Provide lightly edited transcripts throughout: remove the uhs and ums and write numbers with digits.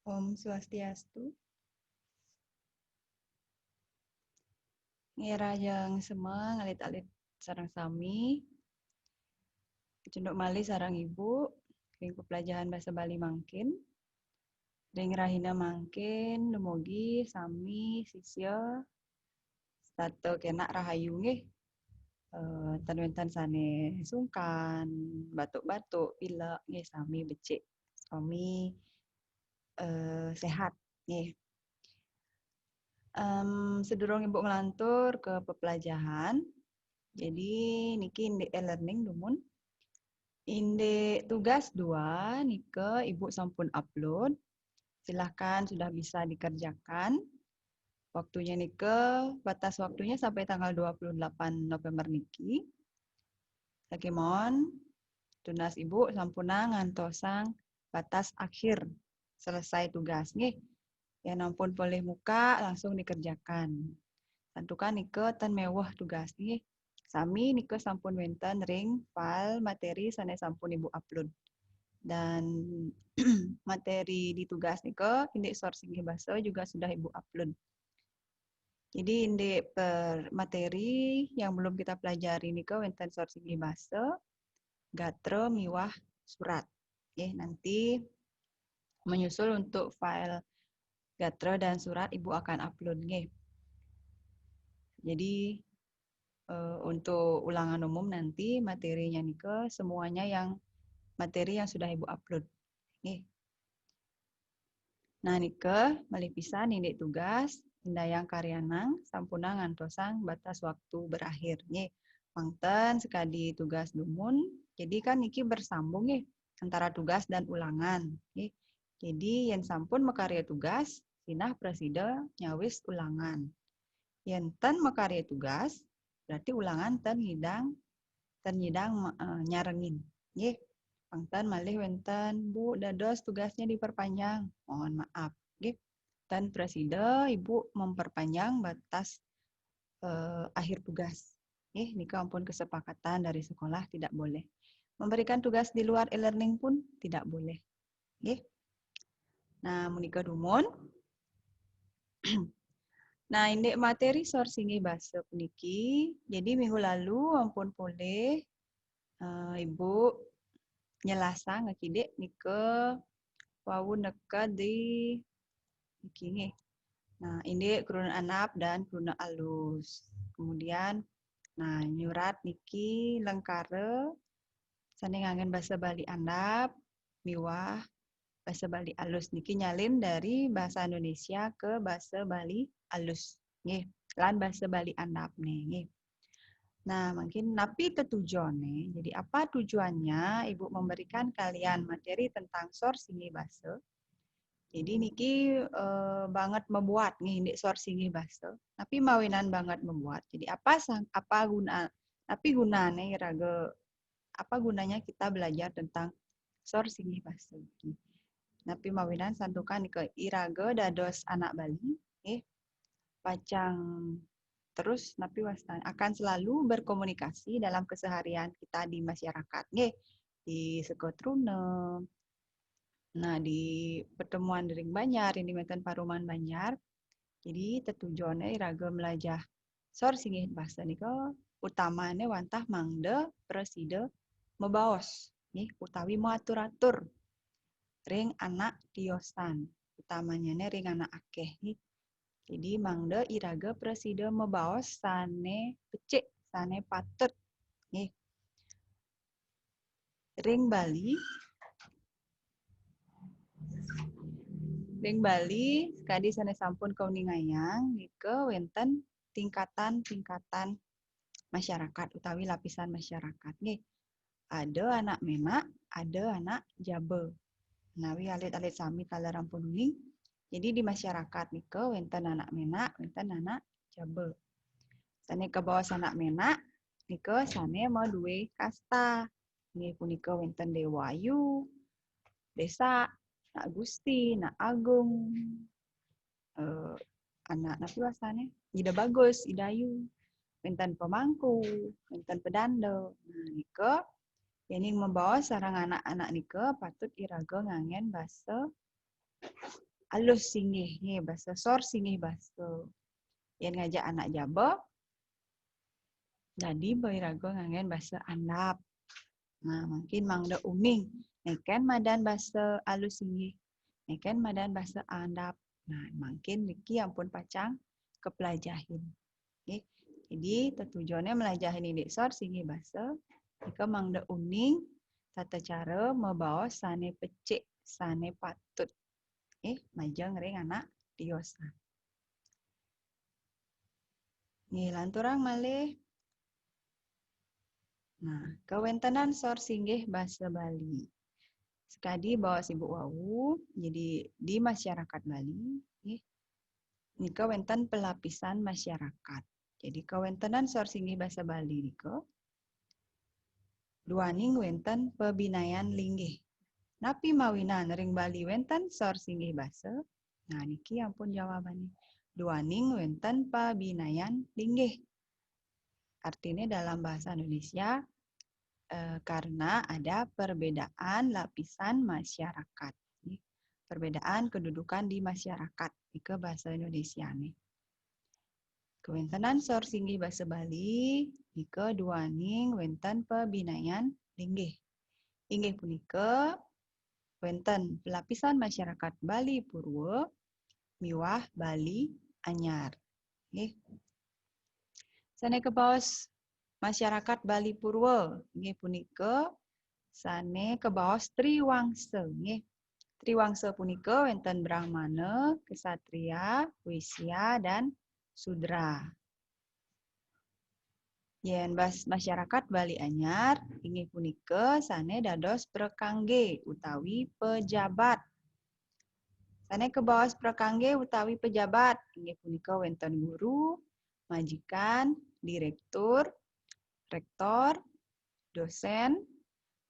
Om Swastiastu. Ngirajeng semua ngalit-alit sarang sami. Cunduk malih sarang ibu. Ring pelajaran bahasa Bali mangkin. Ring rahina mangkin. Dumugi sami sisya. Tato kena rahayu nggih. Tan-wentan sane sungkan, batuk-batuk, pilek nggih sami becik. Sami sehat nggih. Sedurung ibu ngelantur ke pepelajaran. Jadi niki indek e-learning dumun. Indek tugas 2 nike ibu sampun upload. Silahkan sudah bisa dikerjakan. Waktunya nike batas waktunya sampai tanggal 28 November niki. Lagi mohon tunas ibu sampuna ngantosang batas akhir selesai tugas nggih. Ya nampun boleh muka langsung dikerjakan. Tentukan nike ten mewah tugas nggih. Sami nike sampun wenten ring file materi sane sampun ibu upload. Dan materi di tugas nike indek sourcing bahasa juga sudah ibu upload. Jadi indek per materi yang belum kita pelajari nike wenten sourcing bahasa gatre miwah surat. Nanti menyusul untuk file gatre dan surat ibu akan upload nggih. Jadi untuk ulangan umum nanti materinya nike semuanya yang materi yang sudah ibu upload. Nah nike malih pisan indek tugas indayang karyanang sampuna ngantosang batas waktu berakhir. Pangten sekadi tugas dumun. Jadi kan niki bersambung antara tugas dan ulangan. Jadi yang sampun mekarya tugas sinah presida nyawis ulangan. Yen ten mekarya tugas berarti ulangan ten nyidang nyarengin. Pangten malih wenten Bu dados tugasnya diperpanjang. Mohon maaf. Dan presida Ibu memperpanjang batas akhir tugas. Nika ampun kesepakatan dari sekolah tidak boleh. Memberikan tugas di luar e-learning pun tidak boleh. Nah, menika dumun. Nah, indek materi sourcing bahasa puniki. Jadi minggu lalu ampun boleh Ibu nyelasa ngakidek nika wau neka di niki nggih. Nah, ini kuruna anap dan kuruna alus. Kemudian nah nyurat niki lengkare sane ngangen bahasa Bali andap miwah bahasa Bali alus niki nyalin dari bahasa Indonesia ke bahasa Bali alus nggih lan bahasa Bali andap nih. Nah, mungkin napi tujuannya. Jadi apa tujuannya Ibu memberikan kalian materi tentang sourcing bahasa? Jadi niki banget membuat nih ini sourcing bahasa. Tapi mawinan banget membuat. Jadi gunanya raga apa gunanya kita belajar tentang sourcing bahasa. Tapi mawinan santukan ke iraga dados anak Bali, pacang terus napi wastan akan selalu berkomunikasi dalam keseharian kita di masyarakat di Sekotrune. Nah di pertemuan dering Banjar ini meten Paruman Banjar. Jadi tetujuannya iraga melajah sourcing bahasa niko utamanya wantah mangde preside mebaos utawi mengatur-atur ring anak tiosan utamanya ring anak akeh Jadi mangde iraga presida mebaos sane becik sane patut ring Bali sekadi sane sampun kauningayang nike wenten tingkatan masyarakat utawi lapisan masyarakat Ada anak menak, ada anak jabe. Nawi alit-alit sami tala rampun uning. Jadi di masyarakat nike wenten anak menak, wenten anak jabe. Sane ke bawah anak menak nike sane mau duwe kasta. Ini punika wenten Dewa Ayu, Desa, Nak Gusti, Nak Agung, anak napi wasane, Ida Bagus, Ida Ayu, wenten pemangku, wenten pedando. Nah, nike ini membawa sarang anak-anak nike patut iraga ngangen bahasa alus singgih nggih basa sor singgih basa. Yen ngajak anak jaba jadi bairago ngangen basa andap. Nah, mungkin mangda uning. Neken madan basa alus singgih. Neken madan basa andap. Nah, mungkin niki ampun pacang kepelajahin. Okay. Jadi, tujuannya melajahin ini sor singgih basa. Jika mangda uning, tata cara membawa sane pecik, sane patut. Majang ring anak diosa. Nih, lanturang malih. Nah, kewentenan sor singgih basa Bali. Sekadi bawa sibuk wau, jadi di masyarakat Bali, nika wenten pelapisan masyarakat. Jadi kewentenan sor singgih basa Bali nika, duaning wenten pebinayan linggih. Napi mawinan ring Bali wenten sor singgih basa. Nah, niki ampun jawabannya. Duaning wenten pebinayan linggih. Artinya dalam bahasa Indonesia, karena ada perbedaan lapisan masyarakat. Perbedaan kedudukan di masyarakat. Ika bahasa Indonesia nih. Kewentenan sor singgih basa Bali, ika duaning wenten pebinayan linggih. Inggih punika wenten pelapisan masyarakat Bali Purwo miwah Bali Anyar. Nggih. Sane kebaos masyarakat Bali Purwo nggih punika sane kebaos Triwangsa nggih. Triwangsa punika wenten Brahmana, Kesatria, Wisya dan Sudra. Yen bas masyarakat Bali Anyar inggih punika sane dados prekangge utawi pejabat. Sane kebaos prekangge utawi pejabat inggih punika wenten guru, majikan, direktur, rektor, dosen,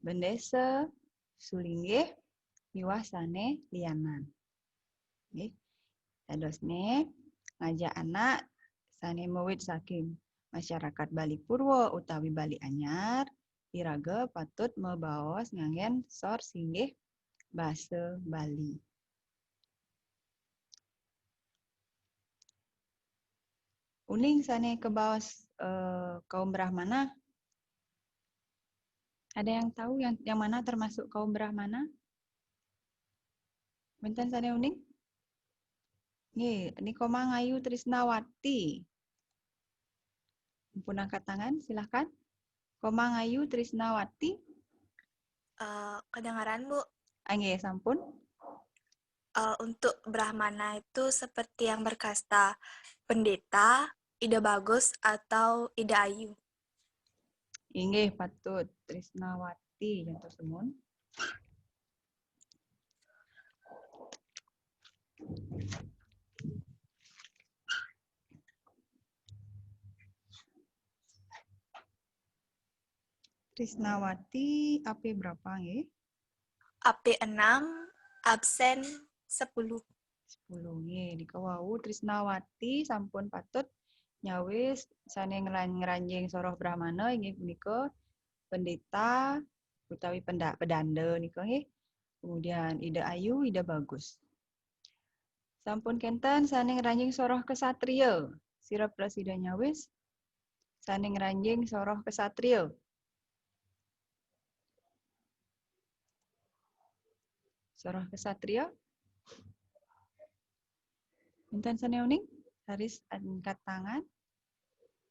bendese, sulinggih, miwah sane lianan. Nggih. Dadosne ngajak anak sane muwit saking masyarakat Bali Purwo utawi Bali Anyar iraga patut mebaos nganggen sor singgih basa Bali. Uning sane kebaos kaum Brahmana. Ada yang tahu yang mana termasuk kaum Brahmana? Benten sane uning? Nih, ini Komang Ayu Trisnawati. Ampun angkat tangan, silahkan. Komang Ayu Trisnawati. Kedengaran, Bu. Nggih, sampun. Untuk Brahmana itu seperti yang berkasta, pendeta, Ida Bagus, atau Ida Ayu. Inggih, patut. Trisnawati, contoh semun. Trisnawati, AP berapa nggih? AP 6, absen 10. 10 nggih. Nika wau Trisnawati sampun patut nyawis sane ngranjing soroh Brahmana inggih punika pendeta utawi pedanda nika nggih. Kemudian Ida Ayu, Ida Bagus. Sampun kenten sane ngranjing soroh kesatria. Sirep presiden nyawis sane ngranjing soroh kesatria. Soroh kesatria. Enten sane uning, haris angkat tangan.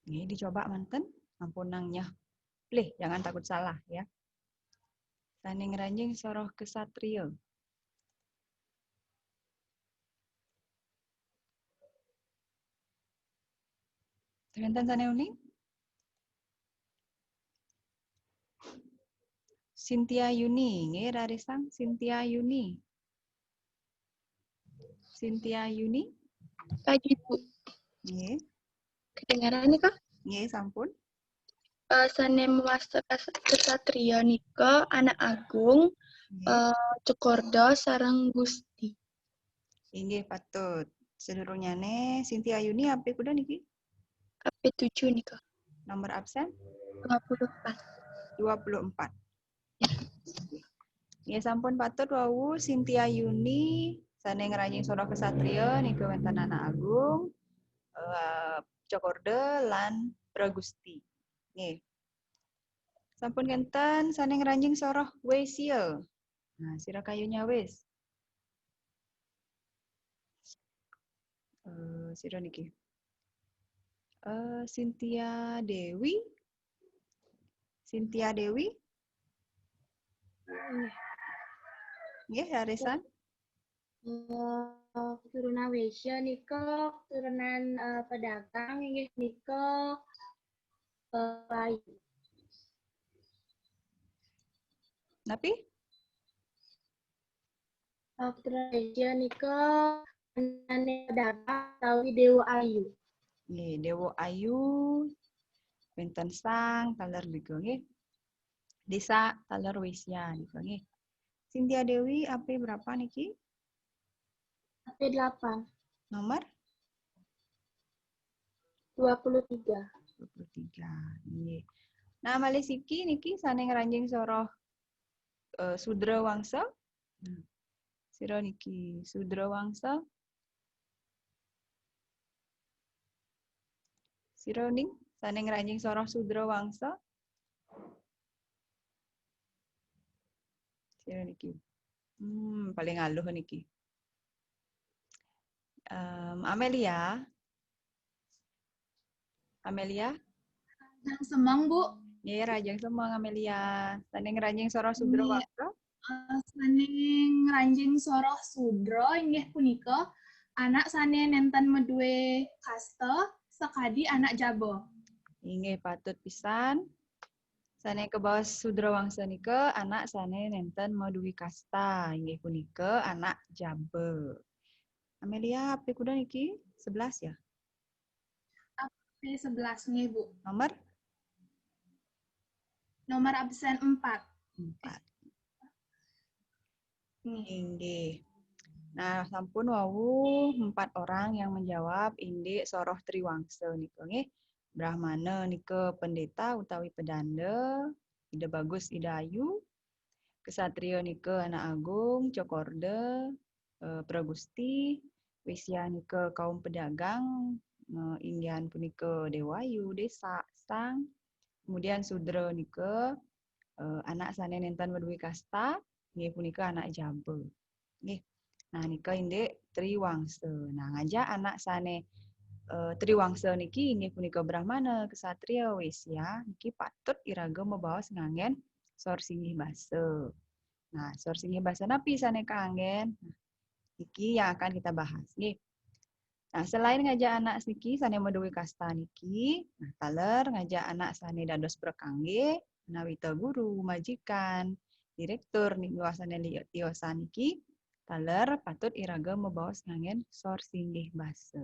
Nih dicoba manten, ampun nangnya. Plih, jangan takut salah ya. Sane ngranjing soroh kesatria. Enten sane uning? Cynthia Yuni, nggih rarisang Cynthia Yuni. Cynthia Yuni? Pagi, Bu. Nggih. Kedengaran nih, Kak? Nggih, sampun. Sane mewasta kesatria nika anak agung, Cokorda sareng Gusti. Inggih patut. Seluruhnya nih Cynthia Yuni apa kuda niki? AP 7 nika. Nomor absen? 24. 24. Ya sampun patut wau Cynthia Yuni sane ngranjing sora kesatria nike wonten Anak Agung, Cokorda lan Pragusti. Nggih. Sampun ngenten sane ngranjing soroh Wesya. Nah, sira kayunya wis. Sira niki. Cynthia Dewi. Cynthia Dewi. Nggih, Haresan. Keturunan Wesya nika keturunan pedagang inggih nika Bayu. Napi? Keturunan Wesya nika anane pedagang utawi Dewa Ayu. Nggih, Dewa Ayu wonten Sang taler nika nggih. Desa Taler Wesya nika nggih. Cynthia Dewi AP berapa niki? AP 8, Nomor 23. 23. Nggih. Nah, malih siki niki sane ngranjing soroh Sudra Wangsa. Sira niki Sudra Wangsa. Sira ning sane ngranjing soroh Sudra Wangsa. Sira niki. Paling aluh niki. Amelia. Amelia. Rajang Semang, Bu. Nggih, Rajang Semang Amelia. Sane ngranjing soroh Sudra Nggih. Wangsa. Saning ngranjing soroh Sudra inggih punika anak sane nenten medue kasta sakadi anak jaba. Inggih patut pisan. Sane kebawas Sudra Wangsa nika anak sane nenten maduwi kasta inggih punika anak jaba. Amelia HP kuda niki 11 ya. AP 11 nggih, Bu. Nomor Nomor absen 4. 4. Inggih. Nah, sampun wau 4 orang yang menjawab indik soroh Triwangsa nika nggih. Brahmana nika pendeta utawi pedanda, Ida Bagus Ida Ayu. Kesatria nika Anak Agung, Cokorda, Pragusti. Wesya nika kaum pedagang, inggihan punika Dewayu, Desa, Sang. Kemudian Sudra nika anak sane nenten maduwi kasta, nggih punika anak jaba. Nggih. Nah nika indik Triwangsa. Nah ngajak anak sane Triwangsa niki inggih punika Brahmana, Kesatria, Wesya niki patut iraga mabaos nganggen sor singgih basa. Nah, sor singgih basa napi sane kaanggen? Nah, niki yang akan kita bahas nggih. Nah, selain ngajak anak niki sane maduwi kasta niki, nah taler ngajak anak sane dados prekangge, nawita guru, majikan, direktur nih luasane tiosan niki, taler patut iraga mabaos nganggen sor singgih basa.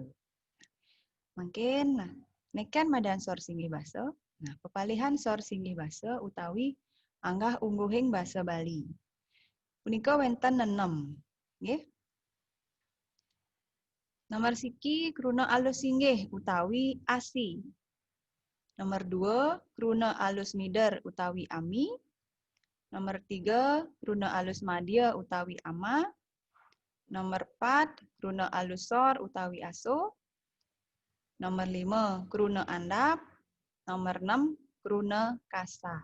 Mungkin nah neken madan sor singgih basa. Nah, pepalihan sor singgih basa utawi anggah ungguhing basa Bali. Punika wenten 6, nggih. Nomor siki kruna alus singgih utawi asi. Nomor 2 kruna alus mider utawi ami. Nomor 3 kruna alus madya utawi ama. Nomor 4 kruna alus sor utawi aso. Nomor 5 kruna andap. Nomor 6 kruna kasar.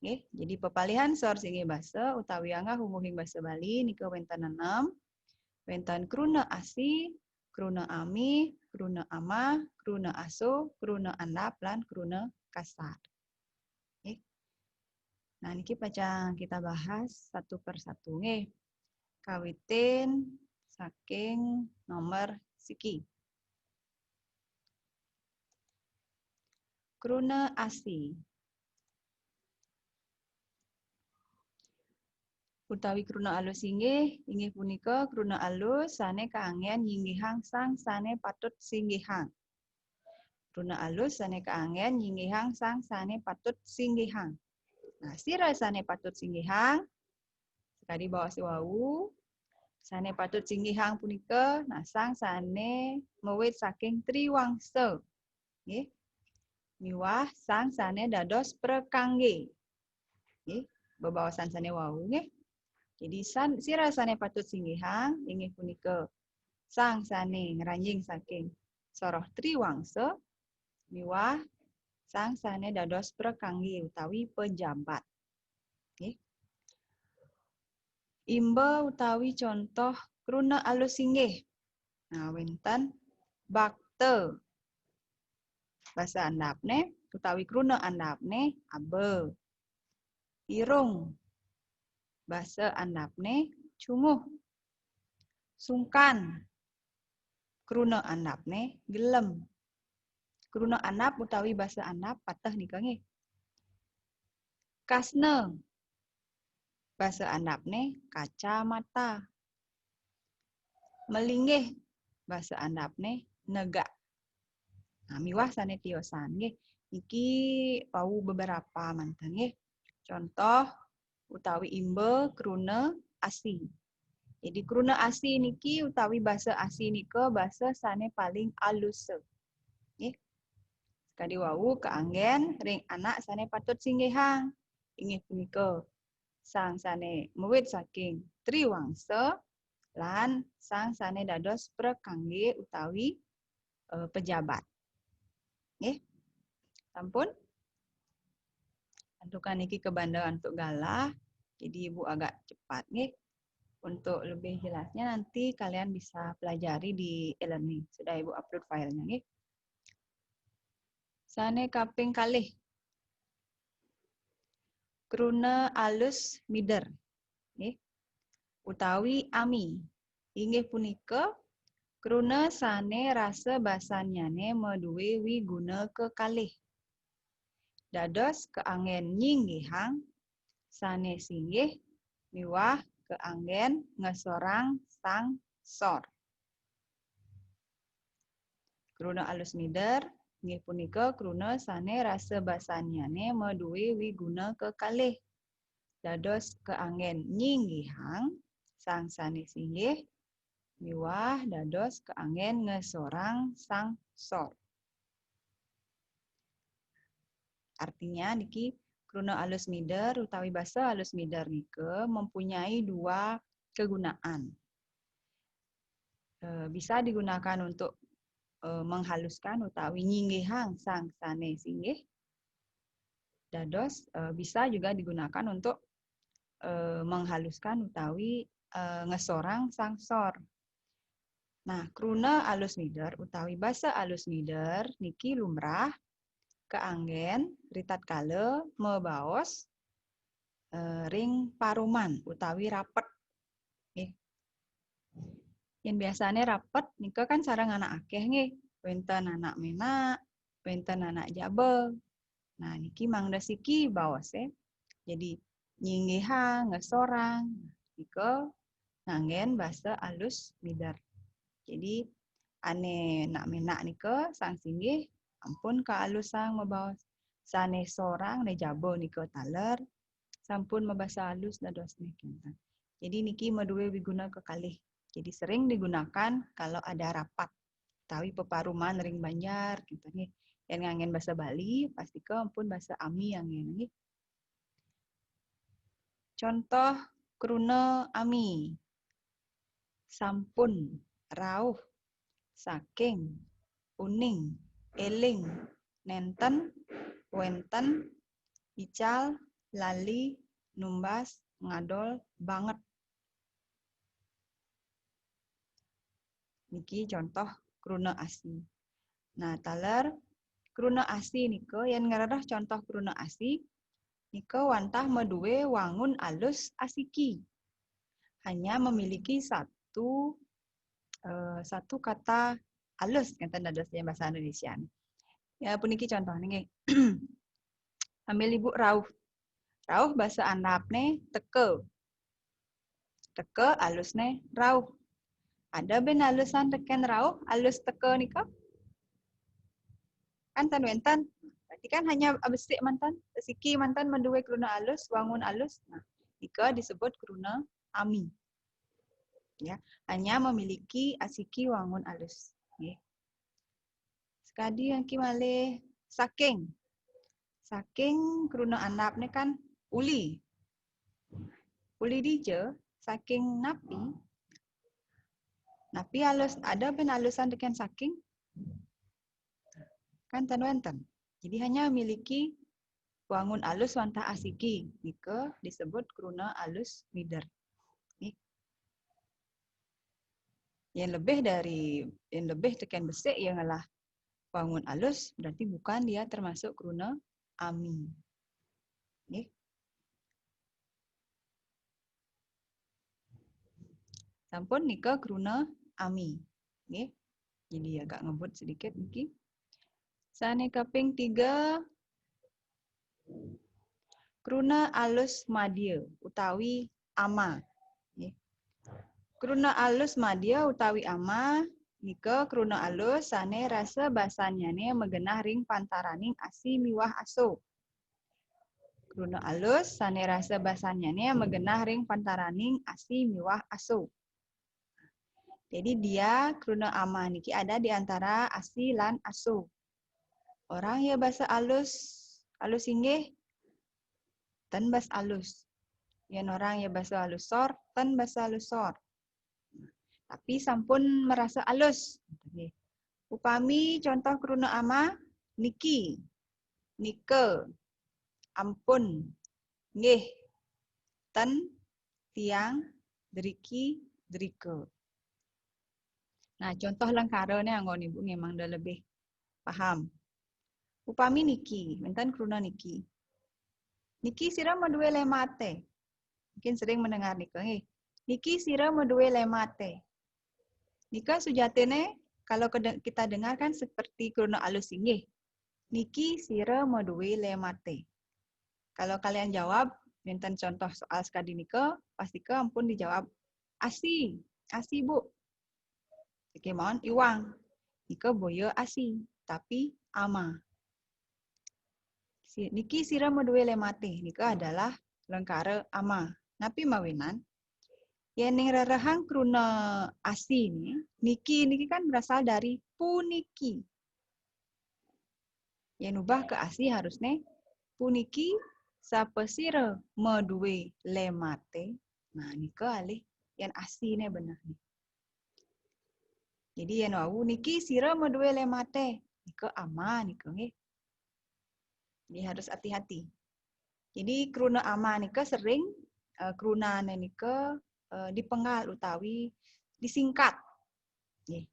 Nggih, jadi pepalihan sor singgih basa utawi anggah ungguhing basa Bali nika wenten 6. Wenten kruna asi, kruna ami, kruna ama, kruna aso, kruna andap, lan kruna kasar. Oke. Nah, niki pacang kita bahas satu persatu nggih. Kawitin saking nomor siki. Kruna asi. Utawi kruna alus inggih punika kruna alus sane kaanggen nyinggihang sang sane patut singgihang. Kruna alus sane kaanggen nyinggihang sang sane patut singgihang. Nah, sira sane patut singgihang sekali bawah wau sane patut singgihang punika nah sang sane mewit saking Triwangsa. Nggih. Miwah sang sane dados prekangge. Nggih, bebawasan sane wau nggih. Jadi sira sane patut singgihang inggih punika sang sane ngranjing saking soroh triwangsa miwah sang sane dados prekangge utawi pejabat. Nggih. Imba utawi contoh kruna alus inggih. Nah, wenten bakte. Bahasa andapne utawi kruna andapne abe. Irung. Bahasa andapne cunguh. Sungkan. Kruna andapne gelem. Kruna andap utawi bahasa andap patah nika nggih. Kasne. Bahasa andapne kacamata. Melinggih. Bahasa andapne negak. Nah, miwah sane tiosan nggih. Iki wau beberapa manten nggih. Contoh utawi imbe kruna asi. Jadi kruna asi niki utawi bahasa asi nika bahasa sane paling alus. Nggih. Sekadi wau keanggen ring anak sane patut singgihang. Inggih punika sang sane muwit saking triwangsa lan sang sane dados prekangge utawi pejabat. Nggih. Sampun. Tentukan niki kebandaran untuk galah. Jadi Ibu agak cepat nggih. Untuk lebih jelasnya nanti kalian bisa pelajari di e-learning. Sudah Ibu upload filenya nggih. Sane kaping kalih. Kruna alus mider. Nggih. Utawi ami. Inggih punika kruna sane rasa basanyane meduwe wiguna kekalih. Dados keanggen nyinggihang sane singgih miwah keanggen ngesorang sang sor. Kruna alus mider inggih punika kruna sane rasa basanyane meduwe wiguna kekalih. Dados keanggen nyinggihang sang sane singgih miwah dados keanggen ngesorang sang sor. Artinya niki kruna alus mider utawi basa alus mider nika mempunyai dua kegunaan. Bisa digunakan untuk menghaluskan utawi nyinggihang sang sane singgih. Dados bisa juga digunakan untuk menghaluskan utawi ngesorang sang sor. Nah, kruna alus mider utawi basa alus mider niki lumrah keanggen ritatkala mebaos ring paruman utawi rapet. Nggih. Yen biasane rapet nika kan sareng anak akeh nggih. Wenten anak menak, wenten anak jabe. Nah, niki mangda siki baose. Jadi nyinggihang ngesorang nika nganggen basa alus mider. Jadi ane nak menak nika sang singgih ampun kaalusang mebaos. Sane sorang ne jabo nika taler sampun mebasa halus dados kinten. Jadi niki meduwe wiguna kekalih. Jadi sering digunakan kalau ada rapat utawi peparuman ring Banjar gitu nggih. Yen nganggen basa Bali pastike ampun basa ami anggen nggih. Contoh kruna ami. Sampun, rauh, saking, uning, eling, nenten, wenten, ical, lali, numbas, ngadol, banget. Niki contoh kruna asi. Nah, taler kruna asi nika yen ngaradah contoh kruna asi nika wantah meduwe wangun alus asiki. Hanya memiliki satu kata alus ngeten dados bahasa Indonesia. Ya puniki contoh nggih. Ambil Ibu rauh. Rauh bahasa andapne teke. Teke alusne rauh. Ada ben alusan teken rauh, alus teke nika? Kan tan wenten. Berarti kan hanya abesik mantan, siki mantan menduwe kruna alus, wangun alus. Nah, nika disebut kruna ami. Ya, hanya memiliki asiki wangun alus. Nggih. Sekadi yang malih saking. Saking kruna andapne kan uli. Uli dije saking napi. Napi alus ada ben alusan teken saking kan tan wenten. Jadi hanya memiliki wangun alus wanta asiki. Nika disebut kruna alus mider. Yang lebih teken besek yang ngalah wangun alus berarti bukan dia termasuk kruna ami. Nih. Sampun nika kruna ami. Nih. Jadi agak ngebut sedikit niki. Sane kaping 3 kruna alus madya utawi ama. Nih. Kruna alus madya utawi ama nika kruna alus sane rasa basanyane megenah ring pantaraning asi miwah aso. Kruna alus sane rasa basanyane megenah ring pantaraning asi miwah aso. Jadi dia kruna ama niki ada di antara asi lan aso. Orang ya bahasa alus inggih ten bas alus. Yen orang ya bahasa alus sor ten bahasa alus sor. Tapi sampun merasa alus. Upami contoh kruna ama niki, nike, ampun, nggih, ten, tiang, deriki, derike. Nah, contoh lengkara nih anggon ibu memang udah lebih paham. Upami niki, menten kruna niki. Niki sira medue lemate. Mungkin sering mendengar nika nggih. Niki sira medue lemate. Nika sujatene kalau kita dengarkan seperti kruna alus inggih. Niki sira medue lemate. Kalau kalian jawab, menten contoh soal sekadi nika, pasti ke ampun dijawab asi bu. Oke, mohon iwang. Nika boyo asi, tapi ama. Niki sira medue lemate. Nika adalah lengkara ama. Napi mawinan. Yening rerehang kruna asi nih, niki kan berasal dari puniki. Yen ubah ke asi harusnya puniki sapesira medue lemate. Nah, nika alih yen asi nih benar nih. Jadi yen wau niki sira medue lemate, nika ama nika nggih. Jadi harus hati-hati. Jadi kruna ama nika sering kruna nika dipenggal utawi disingkat. Nih.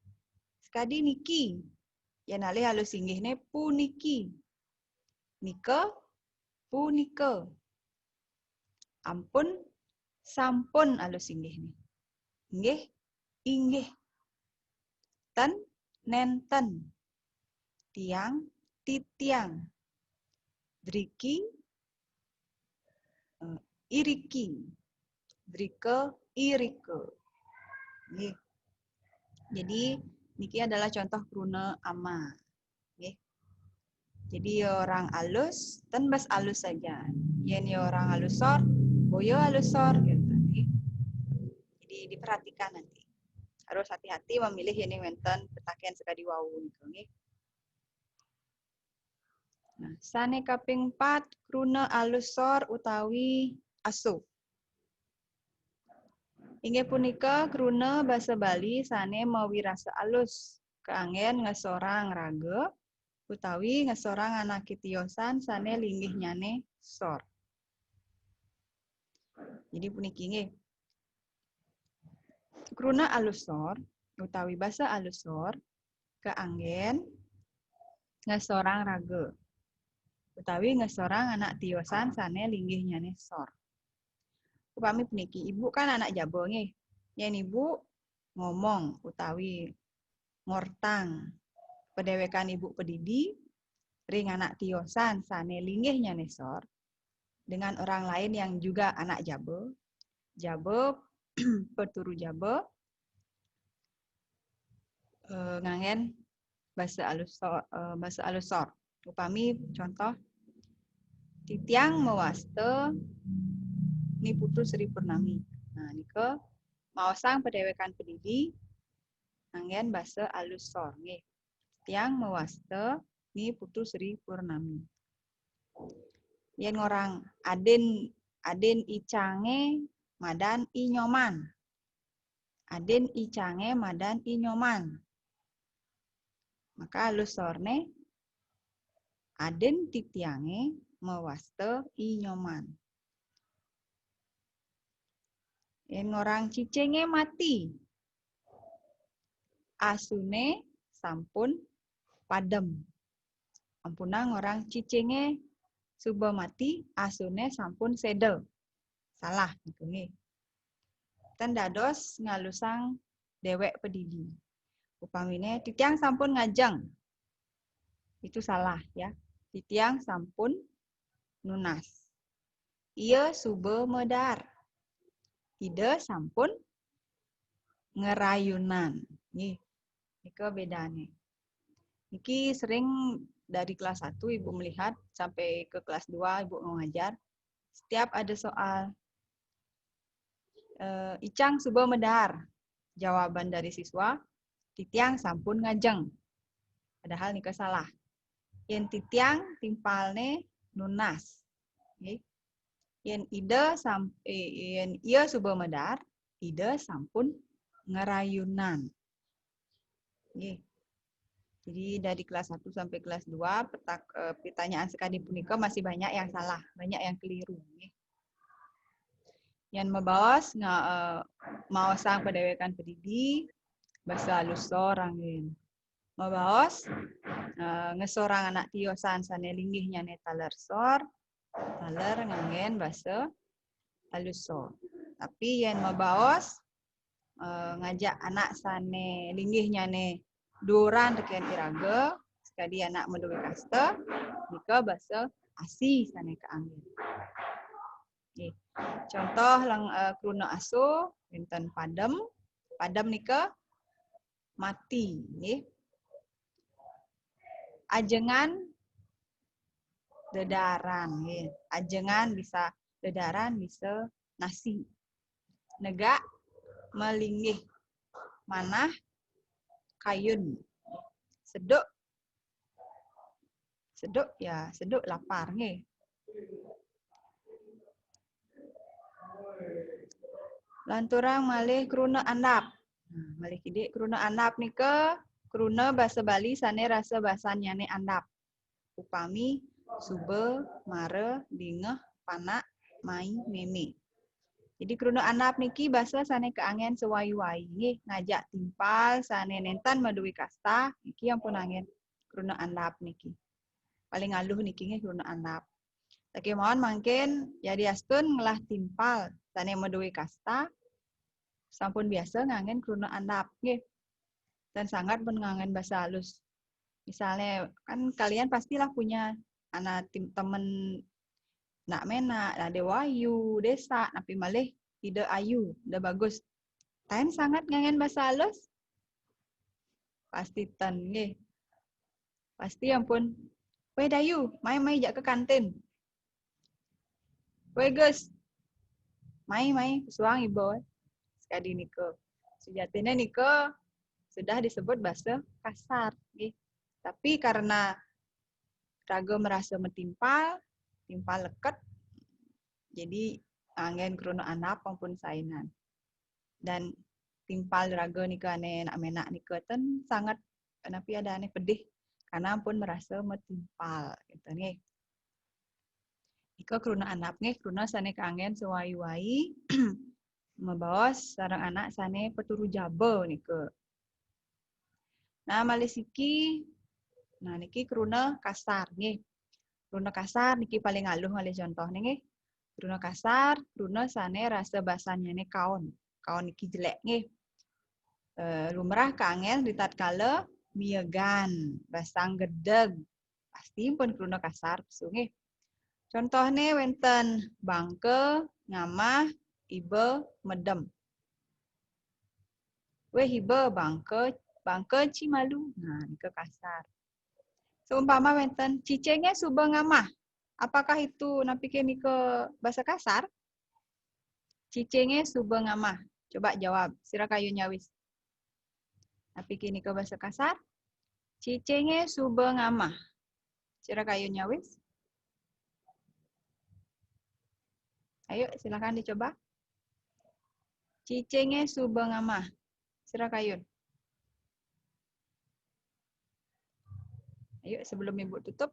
Sekadi niki. Yen alih halus inggihne puniki. Nika punika. Ampun sampun alus inggihne. Nggih inggih. Ten nenten. Tiang titiang. Driki iriki. Drike irike. Nggih. Jadi niki adalah contoh kruna ama. Nggih. Jadi orang alus, ten bas alus saja. Yen orang alus sor, boyo alus sor gitu. Jadi diperhatikan nanti. Harus hati-hati memilih yen wenten petakian sekadi wau niku nggih. Nah, sane kaping 4 kruna alus sor utawi aso. Inggih punika kruna basa Bali sane mawi rasa alus keangen ngesorang raga utawi ngesorang anak kitiosan sane linggih nyane sor. Jadi puniki nggih. Kruna alus sor utawi basa alus sor keangen ngesorang raga utawi ngesorang anak tiosan sane linggih nyane sor. Upami puniki, ibu kan anak jabo nggih. Yen ibu ngomong utawi ngortang pedewekan ibu pedidi ring anak tiosan sane linggih nyane sor dengan orang lain yang juga anak jabo. Jabo peturu jabo ngangen basa alus sor. Upami contoh titiang mewaste ni putu Sri Purnami. Nah, nika maosang pedewekan pedidi ngangen basa alus sor nggih. Tiang mewaste ni putu Sri Purnami. Yen orang aden icange madan i nyoman. Adin i cange madan i nyoman. Maka lusorne adin titiange mewaste i nyoman. Yen ngorang cicenge mati. Asune sampun padem. Ampunang orang cicenge suba mati, asune sampun sede. Salah gitu nggih. Ten dados ngalusang dewek pedidi. Upamine titiang sampun ngajeng. Itu salah ya. Titiang sampun nunas. Ieu suba medar. Ide sampun ngerayunan. Nih, niki bedane. Niki sering dari kelas 1 Ibu melihat sampai ke kelas 2 Ibu mengajar. Setiap ada soal Icang suba medar. Jawaban dari siswa, titiang sampun ngajeng. Padahal nika salah. Yen titiang timpalne nunas. Yen ide yen ieu suba medar, ide sampun ngerayunan. Jadi dari kelas 1 sampai kelas 2 pertanyaan sekali punika masih banyak yang salah, banyak yang keliru. Yang membawas mau sang pendewekan pedidi bahasa lusor angin. Membawas ngesorang anak tiosan sane linggihnya ne taler sor, taler ngangen bahasa alusor. Tapi yang membawas ngajak anak sane linggihnya ne duran rekian iraga, sekali anak menduwe kaste, nika bahasa asi sane ke angin. Okay. Contoh lang kruna aso wonten padem. Padem nika mati, nggih. Ajengan dedaran, nggih. Ajengan bisa dedaran, bisa nasi. Negak melinggih manah kayun. Seduk. Seduk ya, seduk lapar nggih. Lanturang malih kruna andap. Malih kidik kruna andap nika kruna basa Bali sane rasa basanyane andap. Upami sube, mare, dingeh, panak, mai, meme. Jadi kruna andap niki basa sane keangen sewai-wai nggih ngajak timpal sane nentan maduwi kasta niki ampun angen kruna andap niki. Paling aluh niki nggih kruna andap. Tapi mohon mangken jadi astun ngelah timpal sane maduwi kasta sampun biasa ngangen kruna andap nggih. Dan sangat pun ngangen bahasa halus. Misalnya kan kalian pastilah punya anak temen nak mena, ada wayu, desa, tapi malih ide ayu, udah bagus. Tan sangat ngangen bahasa halus. Pasti tan nggih. Pasti ampun. We dayu, mai jak ke kantin. We Gus. Mai suang ibu. Sekadi niko. Sejatinya niko sudah disebut bahasa kasar, nggih. Tapi karena raga merasa metimpal, timpal leket, jadi angen kruna anak ampun sainan. Dan timpal raga nika ane nak menak nika ten sangat napi ada ane pedih karena ampun merasa metimpal gitu nggih. Ika kruna anak nggih kruna sane kangen sewai-wai membawas sareng anak sane peturu jaba nika. Nah, malisiki nah niki kruna kasar nggih. Kruna kasar niki paling aluh malih contoh nggih. Kruna kasar, kruna sane rasa basanyane kaon. Kaon niki jelek nggih. Lumrah kangen di tatkala miegan, basang gedeg. Pasti pun kruna kasar pesu nggih. Contohnya wenten bangke, ngamah, ibe, medem. We hibe bangke cimalu. Nah, ini ke kasar. Seumpama wenten cicengnya suba ngamah. Apakah itu napike nike bahasa kasar? Cicengnya suba ngamah. Coba jawab, sira kayu nyawis. Napike nike bahasa kasar? Cicengnya suba ngamah. Sira kayu nyawis. Ayo silakan dicoba. Cicenge subeng amah. Sira kayun. Ayo sebelum Ibu tutup.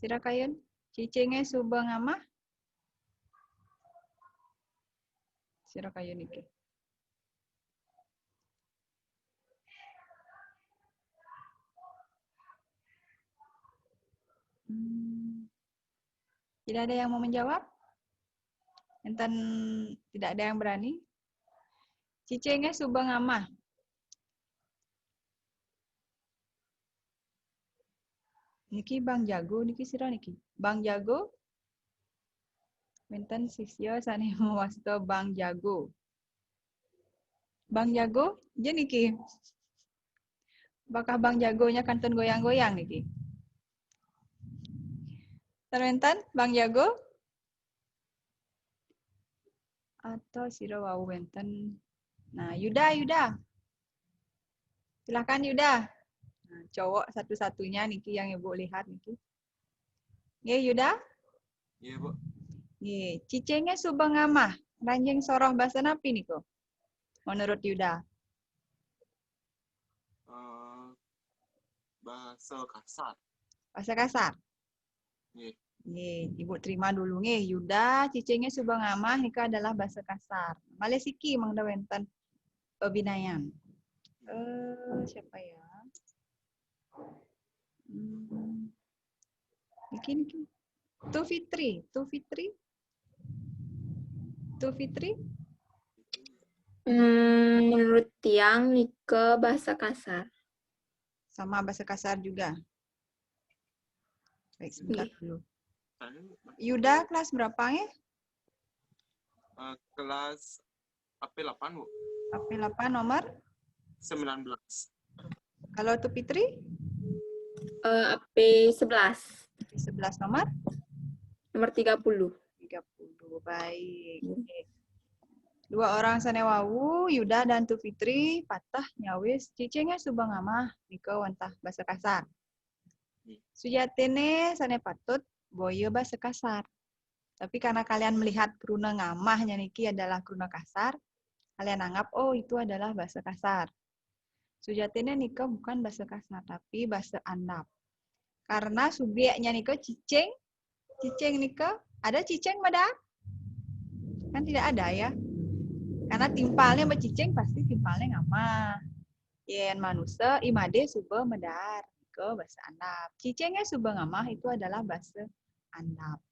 Sira kayun. Cicenge subeng amah. Sira kayun iki. Tidak ada yang mau menjawab? Enten tidak ada yang berani? Cicenge subeng amah. Niki Bang Jago, niki sira niki. Bang Jago. Menten sisya sane mewasta Bang Jago. Bang Jago, je niki. Apakah Bang Jagonya kantun goyang-goyang niki? Terwenten Bang Jago? Atau sira wau wenten. Nah, Yuda. Silakan Yuda. Nah, cowok satu-satunya niki yang Ibu lihat niki. Nggih Yuda? Iya, Bu. Nggih, cicenge subeng amah. Ranjing soroh basa napi niku? Menurut Yuda. Bahasa kasar. Bahasa kasar. Nggih. Nggih, Ibu terima dulu nggih. Yuda, cicenge subeng amah niku adalah bahasa kasar. Malesiki mangda wenten pebinayan. Siapa ya? Niki. Tu Fitri. Menurut Tiang, Nike bahasa kasar. Sama bahasa kasar juga. Baik, sebentar dulu. Yuda kelas berapa ya? Kelas AP8, Bu. AP8 nomor? 19. Kalau Tu Fitri? AP11. 11 nomor? Nomor 30. 30. Baik. Dua orang sanewawu, Yuda dan Tu Fitri, patah nyawis, cicengnya subang amah, nika wantah bahasa kasar. Sujatene sane patut, boyo bahasa kasar. Tapi karena kalian melihat kruna ngamahnya niki adalah kruna kasar, kalian anggap, oh itu adalah bahasa kasar. Sujatene nika bukan bahasa kasar, tapi bahasa andap. Karena subjeknya nika ciceng nika, ada ciceng mada? Kan tidak ada ya. Karena timpalnya beciceng pasti timpalnya ngamah. Yen manusia imade suba medar ke bahasa andap. Cicengnya suba ngamah itu adalah bahasa andap.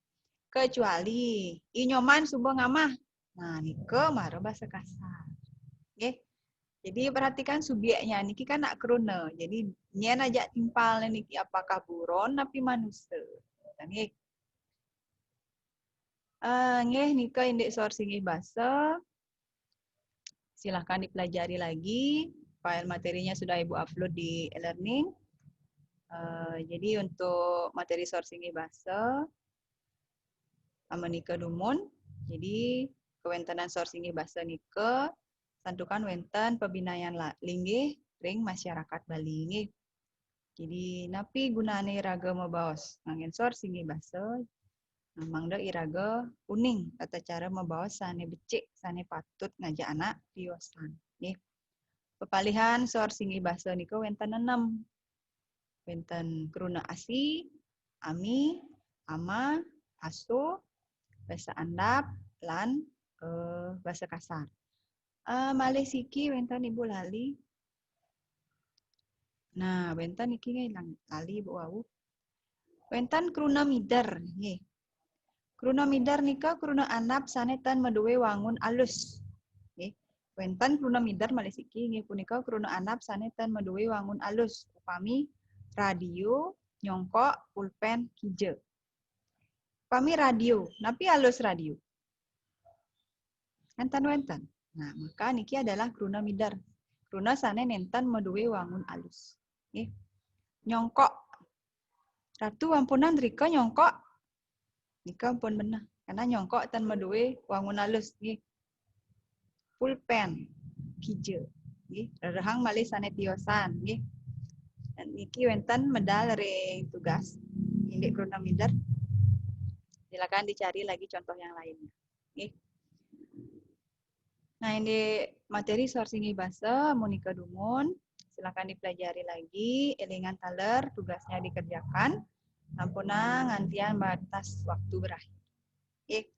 Kecuali inyoman suba ngamah. Nah, nike maro bahasa kasar. Oke. Jadi perhatikan subjeknya niki kan nak kruna. Jadi nyen aja timpalnya niki apakah buron tapi manusia. Nggih. Nggih nika indek sourcing bahasa. Silahkan dipelajari lagi. File materinya sudah Ibu upload di e-learning. Jadi untuk materi sourcing bahasa, sama nika dumun. Jadi kewentanan sourcing bahasa nika, santukan wenten pebinayan linggih ring masyarakat Bali nggih. Jadi napi gunane iraga mabaos ngangen sourcing bahasa. Mangda iraga uning tata cara mabaos sane becik sane patut ngajak anak tiosan nggih. Pepalihan sourcing bahasa niku wenten 6. Wenten kruna asi, ami, ama, aso, bahasa andap lan bahasa kasar. Malih siki wenten Ibu lali. Nah, wenten iki ngilang lali Ibu wau. Wenten kruna mider nggih. Kruna midar nika kruna andap sanetan meduwe wangun alus. Nggih. Wenten kruna midar malih siki nggih punika kruna andap sanetan meduwe wangun alus upami radio, nyongkok, pulpen, hije. Upami radio, napi alus radio? Enten. Nah, maka niki adalah kruna midar. Kruna sane nentan meduwe wangun alus. Nggih. Nyongkok. Ratu ampunan rika nyongkok. Nika pun benar, karena nyongkok tan meduwe wangun alus nggih. Pulpen, hije, nggih. Rerehang malih sane tiosan nggih. Dan niki wenten medal ring tugas indek kruna mider. Silakan dicari lagi contoh yang lainnya. Nggih. Nah, ini materi sourcing bahasa Monika Dumun. Silakan dipelajari lagi. Elingan taler tugasnya dikerjakan. Sampuna ngantian batas waktu berakhir. Oke.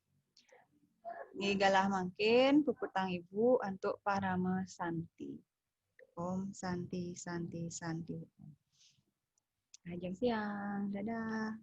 Ini galah mangkin puputang ibu untuk para mesanti. Om Santi Santi Santi. Ajeng siang. Dadah.